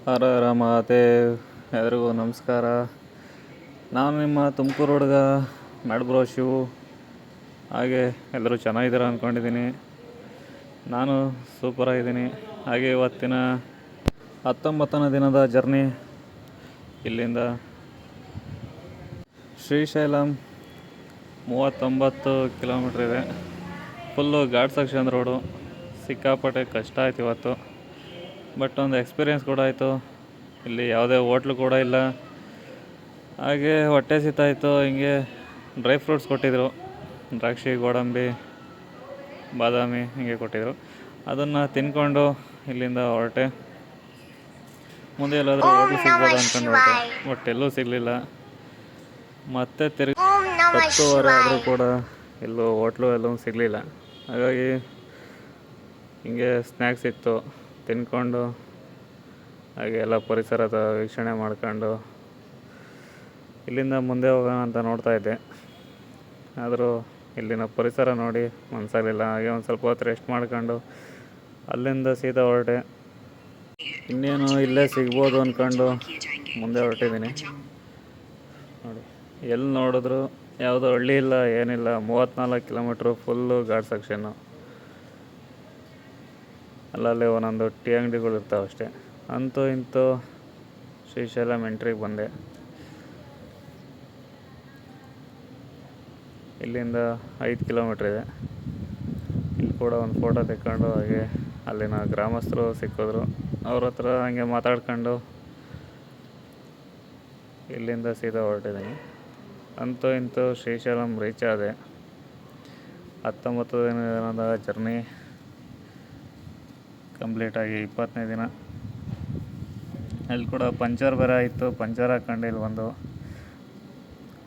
ಹರ ಹರ ಮಹಾದೇವ್. ಎಲ್ರಿಗೂ ನಮಸ್ಕಾರ. ನಾನು ನಿಮ್ಮ ತುಮಕೂರು ಹುಡುಗ ಮ್ಯಾಡ್ ಬ್ರೋ ಶಿವು. ಹಾಗೆ ಎಲ್ಲರೂ ಚೆನ್ನಾಗಿದ್ದೀರ ಅಂದ್ಕೊಂಡಿದ್ದೀನಿ. ನಾನು ಸೂಪರಾಗಿದ್ದೀನಿ. ಹಾಗೆ ಇವತ್ತಿನ 19ನೇ ದಿನದ ಜರ್ನಿ ಇಲ್ಲಿಂದ ಶ್ರೀಶೈಲಂ 39 ಕಿಲೋಮೀಟ್ರ್ ಇದೆ. Full ghat section road. ಸಿಕ್ಕಾಪಟ್ಟೆ ಕಷ್ಟ ಆಯ್ತು ಇವತ್ತು. ಬಟ್ ಒಂದು ಎಕ್ಸ್ಪೀರಿಯೆನ್ಸ್ ಕೂಡ ಆಯಿತು. ಇಲ್ಲಿ ಯಾವುದೇ ಹೋಟ್ಲು ಕೂಡ ಇಲ್ಲ. ಹಾಗೆ ಹೊಟ್ಟೆ ಸಿತಾಯಿತು. ಹಿಂಗೆ ಡ್ರೈ ಫ್ರೂಟ್ಸ್ ಕೊಟ್ಟಿದ್ದರು, ದ್ರಾಕ್ಷಿ, ಗೋಡಂಬಿ, ಬಾದಾಮಿ ಹಿಂಗೆ ಕೊಟ್ಟಿದ್ದರು. ಅದನ್ನು ತಿನ್ಕೊಂಡು ಇಲ್ಲಿಂದ ಹೊರಟೆ. ಮುಂದೆ ಎಲ್ಲಾದರೂ ಹೋಟ್ಲು ಸಿಗ್ಬೋದು ಅಂದ್ಕೊಂಡು ಹೊರಟೆ. ಬಟ್ ಎಲ್ಲೂ ಸಿಗಲಿಲ್ಲ. ಮತ್ತೆ ತಿರುಗಿ 10:15 ಆದರೂ ಕೂಡ ಎಲ್ಲೂ ಹೋಟ್ಲು ಎಲ್ಲೂ ಸಿಗಲಿಲ್ಲ. ಹಾಗಾಗಿ ಹಿಂಗೆ ಸ್ನ್ಯಾಕ್ಸ್ ಇತ್ತು, ತಿನ್ಕೊಂಡು ಹಾಗೆ ಎಲ್ಲ ಪರಿಸರದ ವೀಕ್ಷಣೆ ಮಾಡ್ಕೊಂಡು ಇಲ್ಲಿಂದ ಮುಂದೆ ಹೋಗೋಣ ಅಂತ ನೋಡ್ತಾ ಇದ್ದೆ. ಆದರೂ ಇಲ್ಲಿನ ಪರಿಸರ ನೋಡಿ ಮನಸ್ಸಾಗಲಿಲ್ಲ. ಹಾಗೆ ಒಂದು ಸ್ವಲ್ಪ ಹೊತ್ತು ರೆಸ್ಟ್ ಮಾಡ್ಕೊಂಡು ಅಲ್ಲಿಂದ ಸೀದಾ ಹೊರಟೆ. ಇನ್ನೇನು ಇಲ್ಲೇ ಸಿಗ್ಬೋದು ಅಂದ್ಕೊಂಡು ಮುಂದೆ ಹೊರಟಿದ್ದೀನಿ. ನೋಡಿ, ಎಲ್ಲಿ ನೋಡಿದ್ರು ಯಾವುದೋ ಹಳ್ಳಿ ಇಲ್ಲ, ಏನಿಲ್ಲ. 34 ಕಿಲೋಮೀಟ್ರು ಫುಲ್ಲು ಘಾಟ್ ಸೆಕ್ಷನ್ನು. ಅಲ್ಲಲ್ಲಿ ಒಂದೊಂದು ಟೀ ಅಂಗಡಿಗಳು ಇರ್ತಾವೆ ಅಷ್ಟೇ. ಅಂತೂ ಇಂತೂ ಶ್ರೀಶೈಲಂ ಎಂಟ್ರಿಗೆ ಬಂದೆ. ಇಲ್ಲಿಂದ 5 ಕಿಲೋಮೀಟ್ರ್ ಇದೆ. ಇಲ್ಲಿ ಕೂಡ ಒಂದು ಫೋಟೋ ತೆಕ್ಕೊಂಡು ಹಾಗೆ ಅಲ್ಲಿನ ಗ್ರಾಮಸ್ಥರು ಸಿಕ್ಕಿದ್ರು. ಅವ್ರ ಹತ್ರ ಹಾಗೆ ಮಾತಾಡ್ಕೊಂಡು ಇಲ್ಲಿಂದ ಸೀದಾ ಹೊರಟಿದ್ದೀನಿ. ಅಂತೂ ಇಂತೂ ಶ್ರೀಶೈಲಂ ರೀಚ್ ಆದೆ. 19 ದಿನದ ಜರ್ನಿ ಕಂಪ್ಲೀಟಾಗಿ 20ನೇ ದಿನ. ಅಲ್ಲಿ ಕೂಡ ಪಂಚರ್ ಬೇರೆ ಆಯಿತು. ಪಂಚರ್ ಹಾಕ್ಕೊಂಡು ಇಲ್ಲಿ ಬಂದು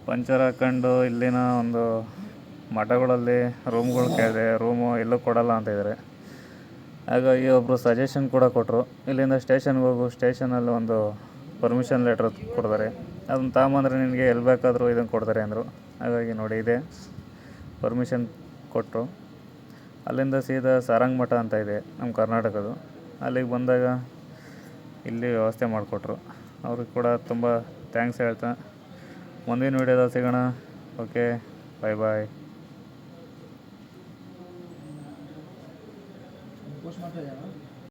ಪಂಚರ್ ಹಾಕ್ಕೊಂಡು ಇಲ್ಲಿನ ಒಂದು ಮಠಗಳಲ್ಲಿ ರೂಮ್ಗಳು ಕೇಳಿದೆ. ರೂಮು ಎಲ್ಲೂ ಕೊಡಲ್ಲ ಅಂತಿದ್ದಾರೆ. ಹಾಗಾಗಿ ಒಬ್ಬರು ಸಜೆಷನ್ ಕೂಡ ಕೊಟ್ಟರು, ಇಲ್ಲಿಂದ ಸ್ಟೇಷನ್ಗೆ ಹೋಗು, ಸ್ಟೇಷನಲ್ಲಿ ಒಂದು ಪರ್ಮಿಷನ್ ಲೆಟ್ರ್ ಕೊಡ್ತಾರೆ, ಅದನ್ನು ತಗೊಂಬಂದ್ರೆ ನಿನಗೆ ಎಲ್ಲಿ ಬೇಕಾದರೂ ಇದನ್ನು ಕೊಡ್ತಾರೆ ಅಂದರು. ಹಾಗಾಗಿ ನೋಡಿ, ಇದೆ ಪರ್ಮಿಷನ್ ಕೊಟ್ಟರು. ಅಲ್ಲಿಂದ ಸೀದಾ ಸಾರಂಗ್ ಮಠ ಅಂತ ಇದೆ ನಮ್ಮ ಕರ್ನಾಟಕದ್ದು. ಅಲ್ಲಿಗೆ ಬಂದಾಗ ಇಲ್ಲಿ ವ್ಯವಸ್ಥೆ ಮಾಡಿಕೊಟ್ರು. ಅವ್ರಿಗೆ ಕೂಡ ತುಂಬ ಥ್ಯಾಂಕ್ಸ್ ಹೇಳ್ತಾ ಮುಂದಿನ ವೀಡಿಯೋದಲ್ಲಿ ಸಿಗೋಣ. ಓಕೆ, ಬಾಯ್ ಬಾಯ್. ಪೋಸ್ಟ್ ಮಾಡ್ತಾ ಇದ್ದಾರಾ?